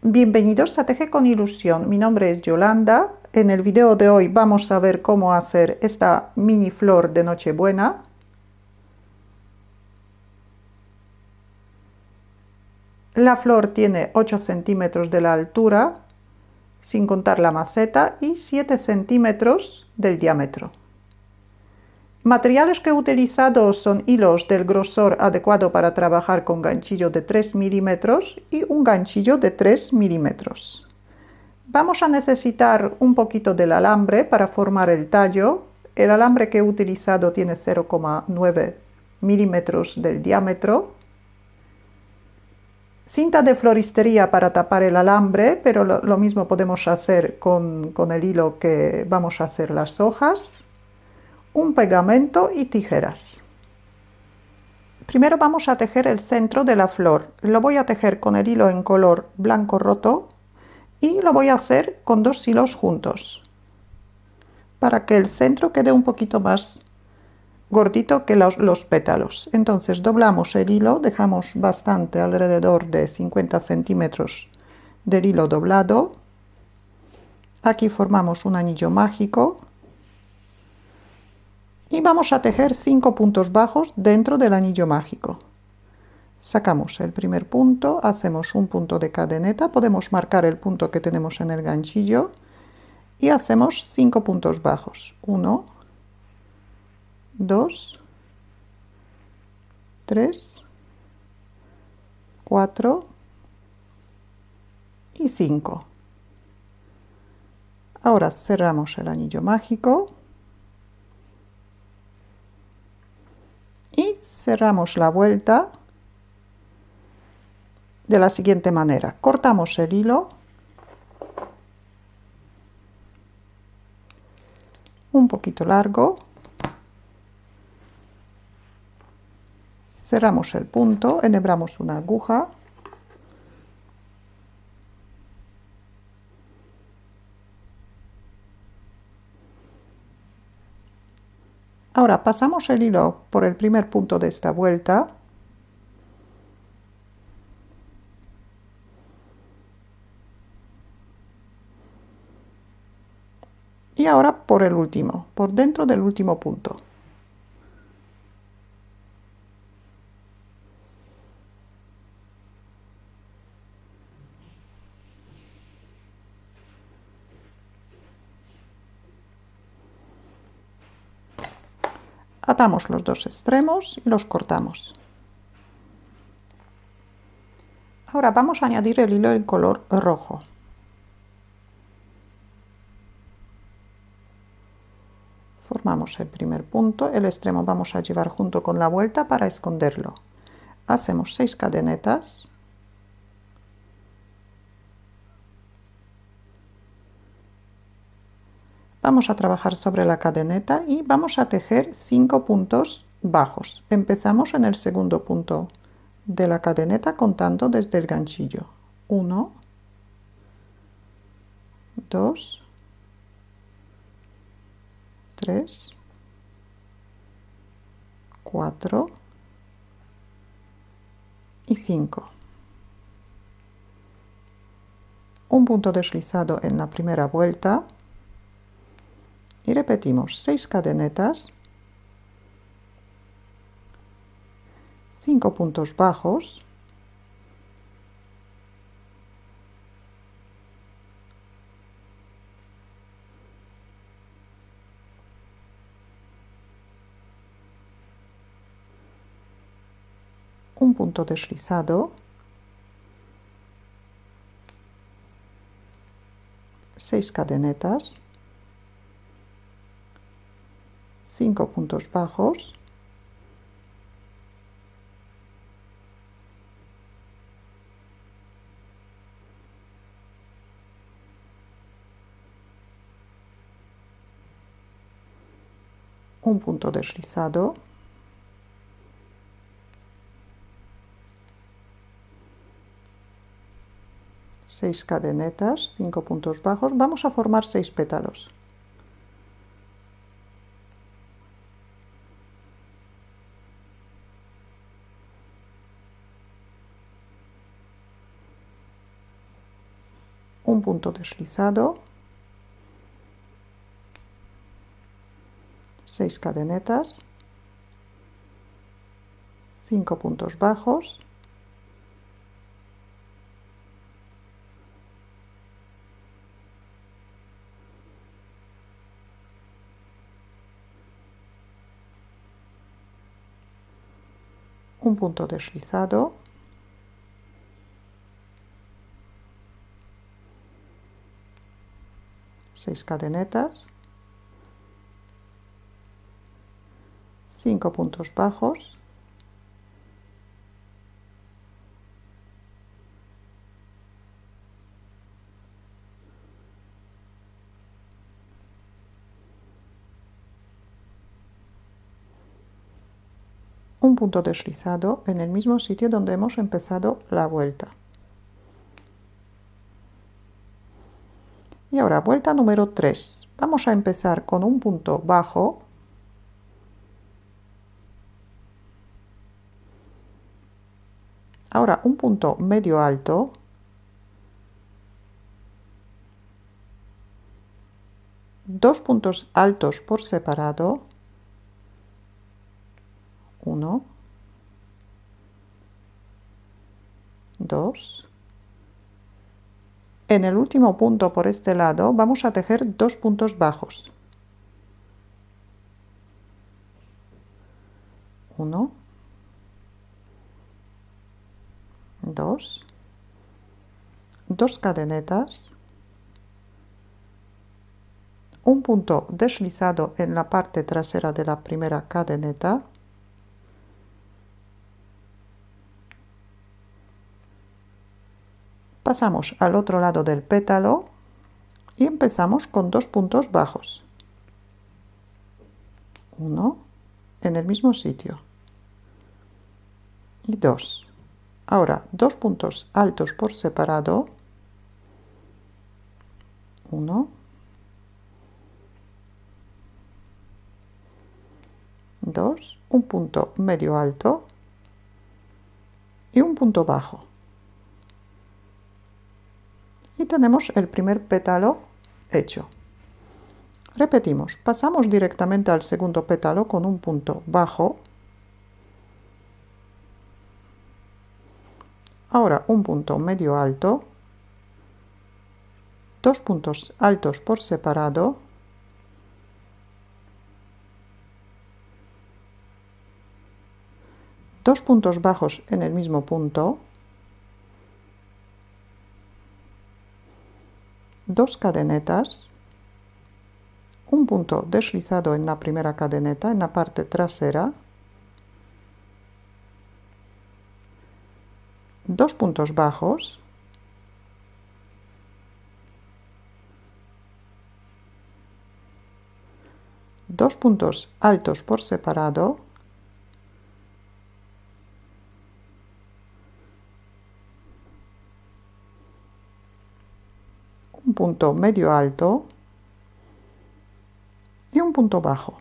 Bienvenidos a Teje con Ilusión. Mi nombre es Yolanda. En el video de hoy vamos a ver cómo hacer esta mini flor de Nochebuena. La flor tiene 8 centímetros de la altura, sin contar la maceta, y 7 centímetros del diámetro. Materiales que he utilizado son hilos del grosor adecuado para trabajar con ganchillo de 3 milímetros y un ganchillo de 3 milímetros. Vamos a necesitar un poquito del alambre para formar el tallo. El alambre que he utilizado tiene 0,9 milímetros del diámetro. Cinta de floristería para tapar el alambre, pero lo mismo podemos hacer con el hilo que vamos a hacer las hojas. Un pegamento y tijeras. Primero vamos a tejer el centro de la flor. Lo voy a tejer con el hilo en color blanco roto y lo voy a hacer con 2 hilos juntos para que el centro quede un poquito más gordito que los pétalos. Entonces doblamos el hilo, dejamos bastante, alrededor de 50 centímetros del hilo doblado. Aquí formamos un anillo mágico y vamos a tejer 5 puntos bajos dentro del anillo mágico. Sacamos el primer punto, hacemos un punto de cadeneta, podemos marcar el punto que tenemos en el ganchillo y hacemos 5 puntos bajos. 1, 2, 3, 4 y 5. Ahora cerramos el anillo mágico y cerramos la vuelta de la siguiente manera. Cortamos el hilo un poquito largo, cerramos el punto, enhebramos una aguja ahora pasamos el hilo por el primer punto de esta vuelta y ahora por el último, por dentro del último punto. Atamos los dos extremos y los cortamos. Ahora vamos a añadir el hilo en color rojo. Formamos el primer punto, el extremo vamos a llevar junto con la vuelta para esconderlo. Hacemos 6 cadenetas. Vamos a trabajar sobre la cadeneta y vamos a tejer 5 puntos bajos. Empezamos en el segundo punto de la cadeneta contando desde el ganchillo. 1, 2, 3, 4 y 5. Un punto deslizado en la primera vuelta y repetimos 6 cadenetas, 5 puntos bajos, un punto deslizado, 6 cadenetas, 5 puntos bajos, un punto deslizado, 6 cadenetas, 5 puntos bajos. Vamos a formar 6 pétalos. un punto deslizado, 6 cadenetas, 5 puntos bajos, un punto deslizado, 6 cadenetas, 5 puntos bajos, un punto deslizado en el mismo sitio donde hemos empezado la vuelta. Y ahora vuelta número 3. Vamos a empezar con un punto bajo, ahora un punto medio alto, dos puntos altos por separado, 1, 2. En el último punto por este lado vamos a tejer 2 puntos bajos. 1, 2, 2 cadenetas, un punto deslizado en la parte trasera de la primera cadeneta, pasamos al otro lado del pétalo y empezamos con 2 puntos bajos. 1 en el mismo sitio y 2. Ahora 2 puntos altos por separado, 1, 2, un punto medio alto y un punto bajo. Y tenemos el primer pétalo hecho. Repetimos, pasamos directamente al segundo pétalo con un punto bajo, ahora un punto medio alto, 2 puntos altos por separado, dos puntos bajos en el mismo punto, 2 cadenetas, un punto deslizado en la primera cadeneta, en la parte trasera, 2 puntos bajos, dos puntos altos por separado, un punto medio alto y un punto bajo.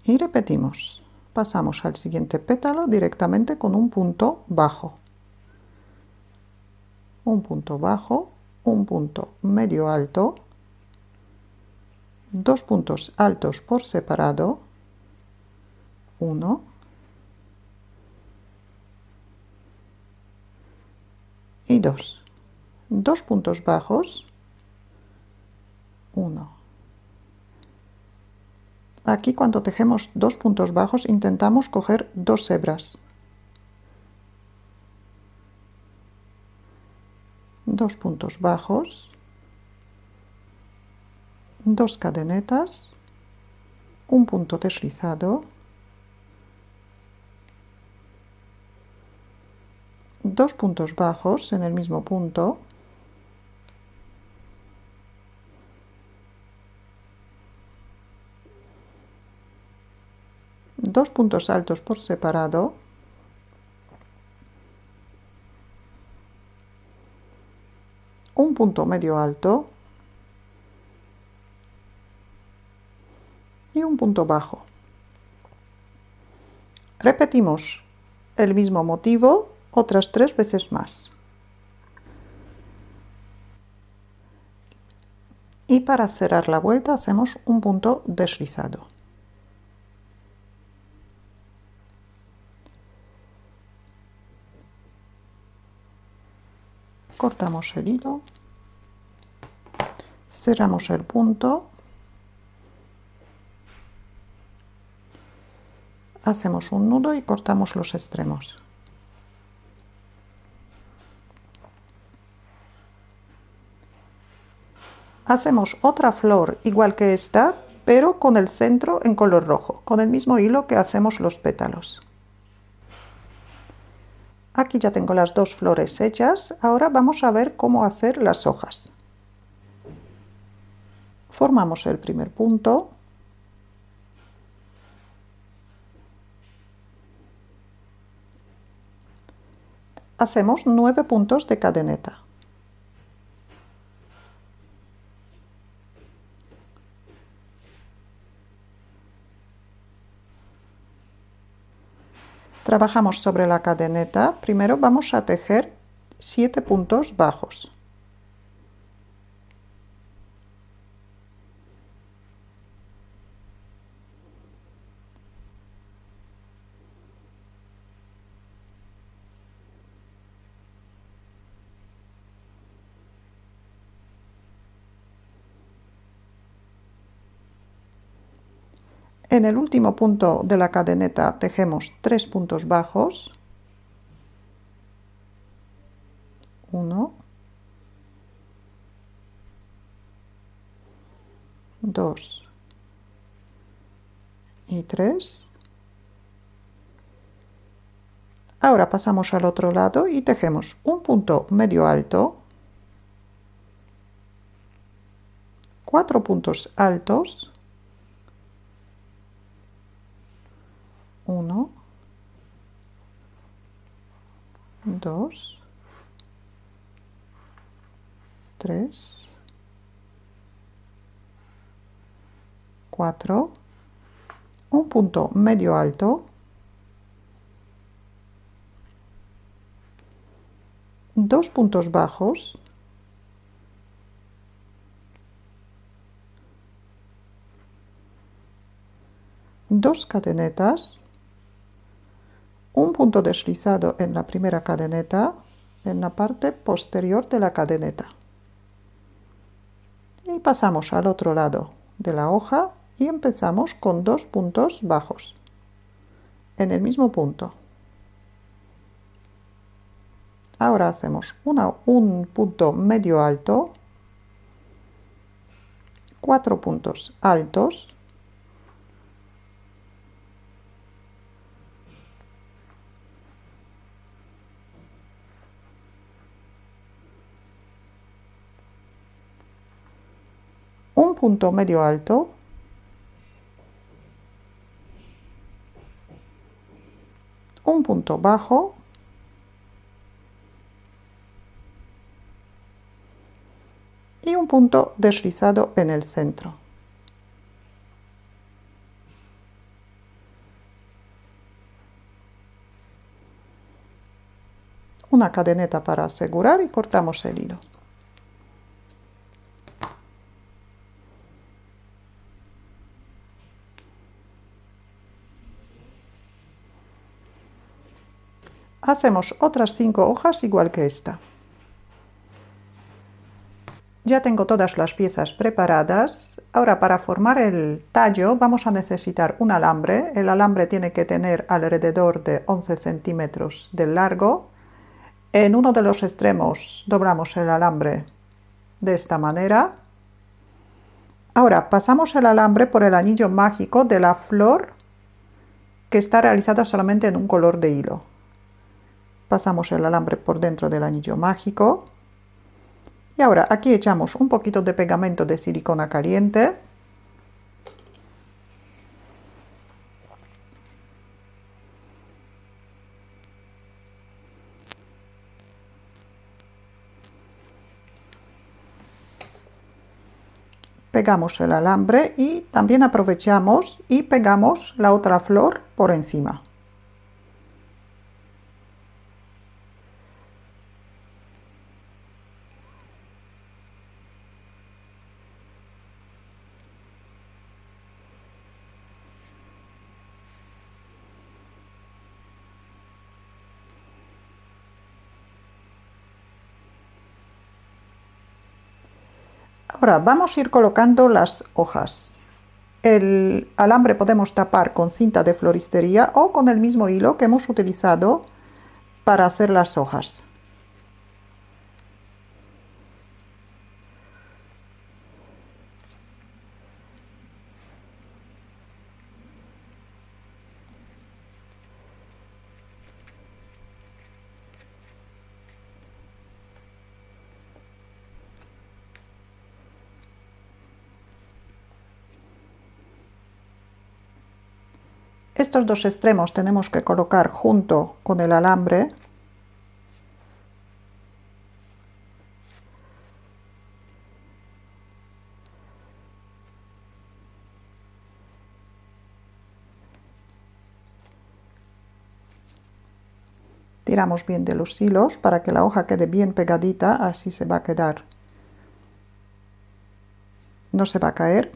Y repetimos, pasamos al siguiente pétalo directamente con un punto bajo, un punto bajo, un punto medio alto, 2 puntos altos por separado, 1, y 2, 2 puntos bajos, 1. Aquí cuando tejemos 2 puntos bajos intentamos coger 2 hebras, 2 puntos bajos, 2 cadenetas, un punto deslizado, 2 puntos bajos en el mismo punto, dos puntos altos por separado, un punto medio alto y un punto bajo. Repetimos el mismo motivo otras 3 veces más. Y para cerrar la vuelta hacemos un punto deslizado. Cortamos el hilo, cerramos el punto, hacemos un nudo y cortamos los extremos. Hacemos otra flor igual que esta, pero con el centro en color rojo, con el mismo hilo que hacemos los pétalos. Aquí ya tengo las 2 flores hechas, ahora vamos a ver cómo hacer las hojas. Formamos el primer punto, hacemos 9 puntos de cadeneta. Trabajamos sobre la cadeneta, primero vamos a tejer 7 puntos bajos. En el último punto de la cadeneta tejemos 3 puntos bajos, 1, 2 y 3. Ahora pasamos al otro lado y tejemos un punto medio alto, 4 puntos altos, 1, 2, 3, 4, un punto medio alto, 2 puntos bajos, 2 cadenetas, un punto deslizado en la primera cadeneta, en la parte posterior de la cadeneta. Y pasamos al otro lado de la hoja y empezamos con 2 puntos bajos en el mismo punto. Ahora hacemos un punto medio alto, 4 puntos altos, un punto medio alto, un punto bajo, y un punto deslizado en el centro. Una cadeneta para asegurar y cortamos el hilo. Hacemos otras 5 hojas igual que esta. Ya tengo todas las piezas preparadas. Ahora para formar el tallo vamos a necesitar un alambre. El alambre tiene que tener alrededor de 11 centímetros de largo. En uno de los extremos doblamos el alambre de esta manera. Ahora pasamos el alambre por el anillo mágico de la flor que está realizada solamente en un color de hilo. Pasamos el alambre por dentro del anillo mágico. Y ahora aquí echamos un poquito de pegamento de silicona caliente. Pegamos el alambre y también aprovechamos y pegamos la otra flor por encima. Ahora vamos a ir colocando las hojas. El alambre podemos tapar con cinta de floristería o con el mismo hilo que hemos utilizado para hacer las hojas. Estos dos extremos tenemos que colocar junto con el alambre. Tiramos bien de los hilos para que la hoja quede bien pegadita, así se va a quedar. No se va a caer.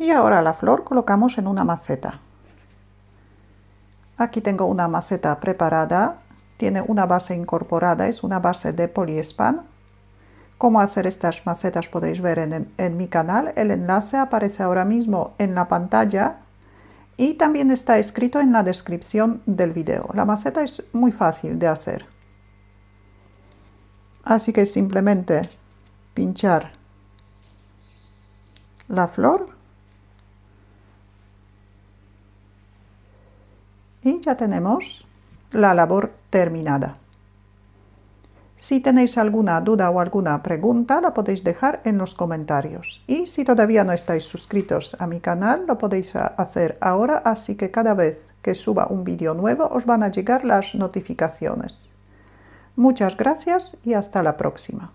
Y ahora la flor colocamos en una maceta. Aquí tengo una maceta preparada, tiene una base incorporada, es una base de poliespan. Cómo hacer estas macetas podéis ver en mi canal, el enlace aparece ahora mismo en la pantalla y también está escrito en la descripción del video. La maceta es muy fácil de hacer. Así que simplemente pinchar la flor y ya tenemos la labor terminada. Si tenéis alguna duda o alguna pregunta, la podéis dejar en los comentarios. Y si todavía no estáis suscritos a mi canal, lo podéis hacer ahora, así que cada vez que suba un vídeo nuevo os van a llegar las notificaciones. Muchas gracias y hasta la próxima.